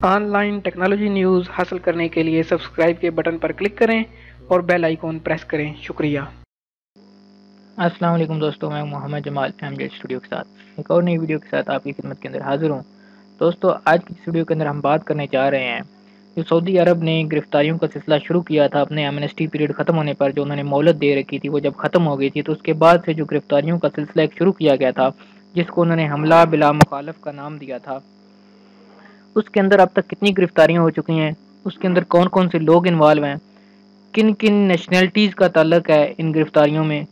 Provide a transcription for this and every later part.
On line technology news حاصل کرنے کے لیے سبسکرائب کے بٹن پر کلک کریں اور بیل آئیکن پریس کریں۔ شکریہ۔ السلام علیکم دوستوں، میں محمد جمال ایم جے اسٹوڈیو کے ساتھ ایک اور نئی ویڈیو کے ساتھ آپ کی خدمت کے اندر حاضر ہوں۔ دوستوں، آج کی اس ویڈیو کے اندر ہم بات کرنے جا رہے ہیں کہ سعودی عرب نے گرفتاریوں کا سلسلہ شروع کیا تھا اپنے ایمنسٹی پیریڈ ختم ہونے پر، جو انہوں نے مہلت دے رکھی تھی وہ جب ختم ہو گئی تھی، تو اس کے بعد سے جو گرفتاریوں کا سلسلہ ایک شروع کیا گیا تھا جس کو انہوں نے حملہ بلا مخالف کا نام دیا تھا، اس کے اندر اب تک کتنی گرفتاریاں ہو چکی ہیں، اس کے اندر کون کون سے لوگ انوالو ہیں، کن کن نیشنلٹیز کا تعلق ہے ان گرفتاریوں میں،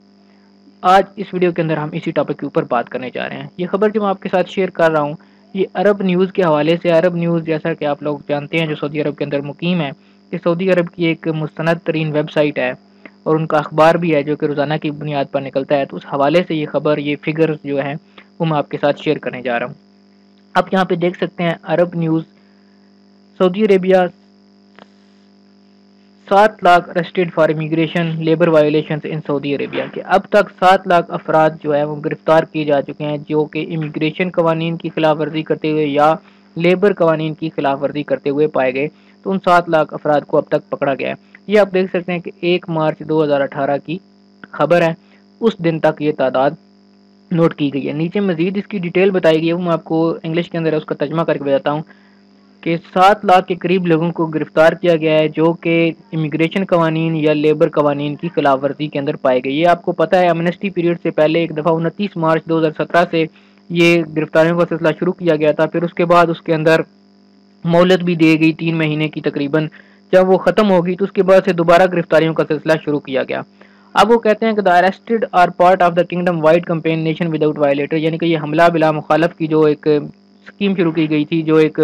آج اس ویڈیو کے اندر ہم اسی ٹاپک کے اوپر بات کرنے جا رہے ہیں۔ یہ خبر جو میں آپ کے ساتھ شیئر کر رہا ہوں یہ عرب نیوز کے حوالے سے، عرب نیوز جیسا کہ آپ لوگ جانتے ہیں جو سعودی عرب کے اندر مقیم ہے، کہ سعودی عرب کی ایک مستند ترین ویب سائٹ ہے اور ان کا اخبار بھی ہے جو کہ روزانہ کی بنیاد پر نکلتا ہے، تو اس حوالے سے یہ خبر، یہ فگرز جو ہیں وہ میں آپ کے ساتھ شیئر کرنے جا رہا ہوں۔ آپ یہاں پہ دیکھ سکتے ہیں Arab News, Saudi Arabia 7 lakh arrested for immigration labour violations in Saudi Arabia, کہ اب تک 7 لاکھ افراد جو ہے وہ گرفتار کیے جا چکے ہیں جو کہ امیگریشن قوانین کی خلاف ورزی کرتے ہوئے یا لیبر قوانین کی خلاف ورزی کرتے ہوئے پائے گئے، تو ان 7 لاکھ افراد کو اب تک پکڑا گیا ہے۔ یہ آپ دیکھ سکتے ہیں کہ 1 مارچ 2018 کی خبر ہے، اس دن تک یہ تعداد نوٹ کی گئی ہے۔ نیچے مزید اس کی ڈیٹیل بتائی گئی ہے، وہ میں آپ کو انگلش کے اندر اس کا ترجمہ کر کے بتاتا ہوں کہ 7 لاکھ کے قریب لوگوں کو گرفتار کیا گیا ہے جو کہ امیگریشن قوانین یا لیبر قوانین کی خلاف ورزی کے اندر پائے گئے۔ یہ آپ کو پتہ ہے ایمنسٹی پیریڈ سے پہلے ایک دفعہ 29 مارچ 2017 سے یہ گرفتاریوں کا سلسلہ شروع کیا گیا تھا، پھر اس کے بعد اس کے اندر مہلت بھی دی گئی 3 مہینے کی تقریباً، جب وہ ختم ہوگی تو اس کے بعد سے دوبارہ گرفتاریوں کا سلسلہ شروع کیا گیا۔ اب وہ کہتے ہیں کہ the arrested are part of the kingdom wide campaign nation without violator، یعنی کہ یہ حملہ بلا مخالف کی جو ایک اسکیم شروع کی گئی تھی، جو ایک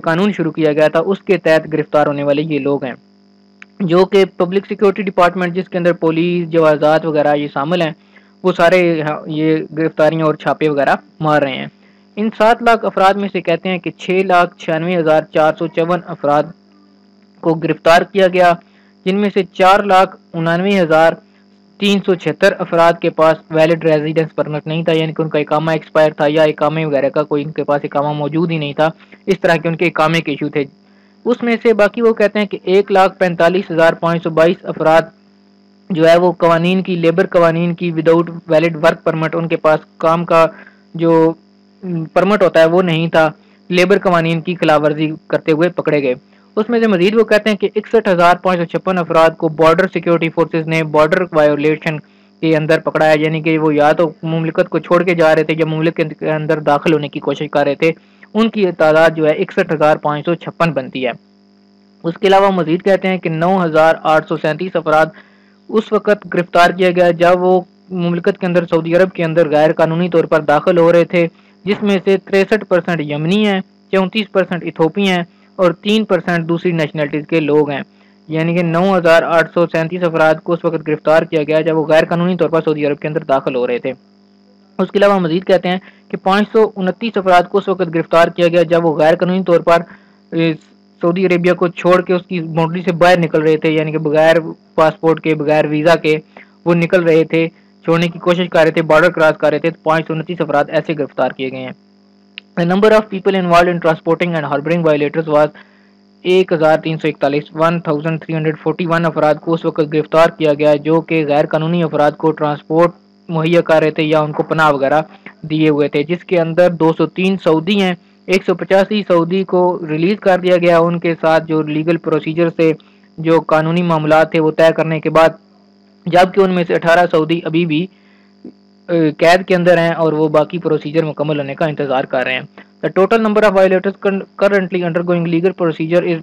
قانون شروع کیا گیا تھا، اس کے تحت گرفتار ہونے والے یہ لوگ ہیں، جو کہ پبلک سیکیورٹی ڈپارٹمنٹ جس کے اندر پولیس، جوازات وغیرہ یہ شامل ہیں، وہ سارے یہ گرفتاریاں اور چھاپے وغیرہ مار رہے ہیں۔ ان 7 لاکھ افراد میں سے کہتے ہیں کہ 6,96,454 افراد کو گرفتار کیا گیا، جن میں سے 4,99,376 افراد کے پاس ویلڈ ریزیڈنس پرمٹ نہیں تھا، یعنی کہ ان کا اقامہ ایکسپائر تھا یا اقامے وغیرہ کا کوئی ان کے پاس اقامہ موجود ہی نہیں تھا، اس طرح کے ان کے اقامے کے ایشو تھے۔ اس میں سے باقی وہ کہتے ہیں کہ 1,45,522 افراد جو ہے وہ قوانین کی، لیبر قوانین کی وداؤٹ ویلڈ ورک پرمٹ، ان کے پاس کام کا جو پرمٹ ہوتا ہے وہ نہیں تھا، لیبر قوانین کی خلاف ورزی کرتے ہوئے پکڑے گئے۔ اس میں سے مزید وہ کہتے ہیں کہ 61,556 افراد کو بارڈر سیکیورٹی فورسز نے بارڈر وائولیشن کے اندر پکڑا ہے، یعنی کہ وہ یا تو مملکت کو چھوڑ کے جا رہے تھے یا مملکت کے اندر داخل ہونے کی کوشش کر رہے تھے، ان کی تعداد جو ہے 61,556 بنتی ہے۔ اس کے علاوہ مزید کہتے ہیں کہ 9,837 افراد اس وقت گرفتار کیا گیا جب وہ مملکت کے اندر، سعودی عرب کے اندر غیر قانونی طور پر داخل ہو رہے تھے، جس میں سے 63% یمنی ہیں، 34% ایتھوپی ہیں اور 3% دوسری نیشنلٹیز کے لوگ ہیں، یعنی کہ 9,837 افراد کو اس وقت گرفتار کیا گیا جب وہ غیر قانونی طور پر سعودی عرب کے اندر داخل ہو رہے تھے۔ اس کے علاوہ مزید کہتے ہیں کہ 529 افراد کو اس وقت گرفتار کیا گیا جب وہ غیر قانونی طور پر سعودی عربیہ کو چھوڑ کے اس کی باؤنڈری سے باہر نکل رہے تھے، یعنی کہ بغیر پاسپورٹ کے، بغیر ویزا کے وہ نکل رہے تھے، چھوڑنے کی کوشش کر رہے تھے، بارڈر کراس کر رہے تھے، تو 529 افراد ایسے گرفتار کیے گئے ہیں۔ The number of people involved in transporting and harboring violators was 1,341 افراد کو اس وقت گرفتار کیا گیا جو کہ غیر قانونی افراد کو ٹرانسپورٹ مہیا کر رہے تھے یا ان کو پناہ وغیرہ دیے ہوئے تھے، جس کے اندر 203 سعودی ہیں، 185 سعودی کو ریلیز کر دیا گیا، ان کے ساتھ جو لیگل پروسیجر سے جو قانونی معاملات تھے وہ طے کرنے کے بعد، جبکہ ان میں سے 18 سعودی ابھی بھی قید کے اندر ہیں اور وہ باقی پروسیجر مکمل ہونے کا انتظار کر رہے ہیں۔ The total number of violators currently undergoing legal procedure is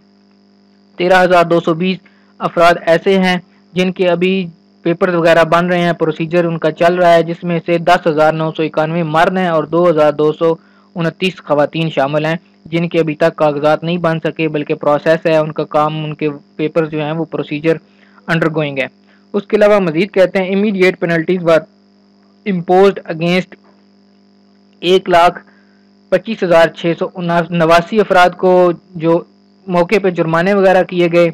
13,220 افراد ایسے ہیں جن کے ابھی پیپر وغیرہ بن رہے ہیں، پروسیجر ان کا چل رہا ہے، جس میں سے 10,991 مرد ہیں اور 2,229 خواتین شامل ہیں جن کے ابھی تک کاغذات نہیں بن سکے بلکہ پروسیس ہے ان کا کام، ان کے پیپر جو ہیں وہ پروسیجر انڈر گوئنگ ہے۔ اس کے علاوہ مزید کہتے ہیں immediate penalties were imposed against 1,25,689 افراد کو جو موقع پہ جرمانے وغیرہ کیے گئے،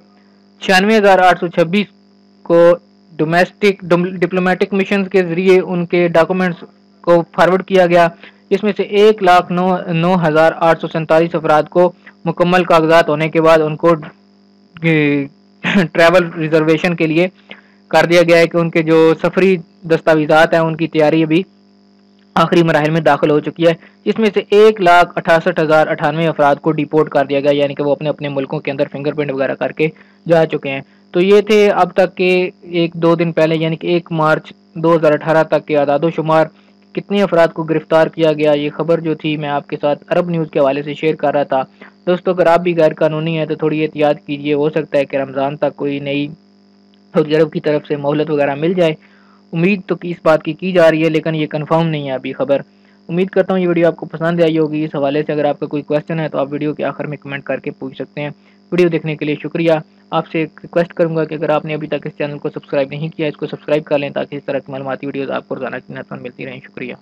96,826 کو ڈپلومیٹک مشنز کے ذریعے ان کے ڈاکومنٹس کو فارورڈ کیا گیا، جس میں سے 1,09,847 افراد کو مکمل کاغذات ہونے کے بعد ان کو ٹریول ریزرویشن کے لیے کر دیا گیا ہے کہ ان کے جو سفری دستاویزات ہیں ان کی تیاری ابھی آخری مراحل میں داخل ہو چکی ہے، جس میں سے 1,68,098 افراد کو ڈیپورٹ کر دیا گیا، یعنی کہ وہ اپنے اپنے ملکوں کے اندر فنگر پرنٹ وغیرہ کر کے جا چکے ہیں۔ تو یہ تھے اب تک کے 1-2 دن پہلے یعنی کہ 1 مارچ 2018 تک کے اعداد و شمار، کتنے افراد کو گرفتار کیا گیا۔ یہ خبر جو تھی میں آپ کے ساتھ عرب نیوز کے حوالے سے شیئر کر رہا تھا۔ دوستو اگر آپ بھی غیر قانونی ہیں تو تھوڑی احتیاط کیجیے، ہو سکتا ہے کہ رمضان تک کوئی نئی سعودی عرب کی طرف سے مہلت وغیرہ مل جائے۔ امید تو اس بات کی جا رہی ہے لیکن یہ کنفرم نہیں ہے ابھی خبر۔ امید کرتا ہوں یہ ویڈیو آپ کو پسند آئی ہوگی۔ اس حوالے سے اگر آپ کا کوئی کویسچن ہے تو آپ ویڈیو کے آخر میں کمنٹ کر کے پوچھ سکتے ہیں۔ ویڈیو دیکھنے کے لیے شکریہ۔ آپ سے ایک ریکویسٹ کروں گا کہ اگر آپ نے ابھی تک اس چینل کو سبسکرائب نہیں کیا اس کو سبسکرائب کر لیں تاکہ اس طرح کی معلوماتی ویڈیوز آپ کو روزانہ کی نسبت ملتی رہیں۔ شکریہ۔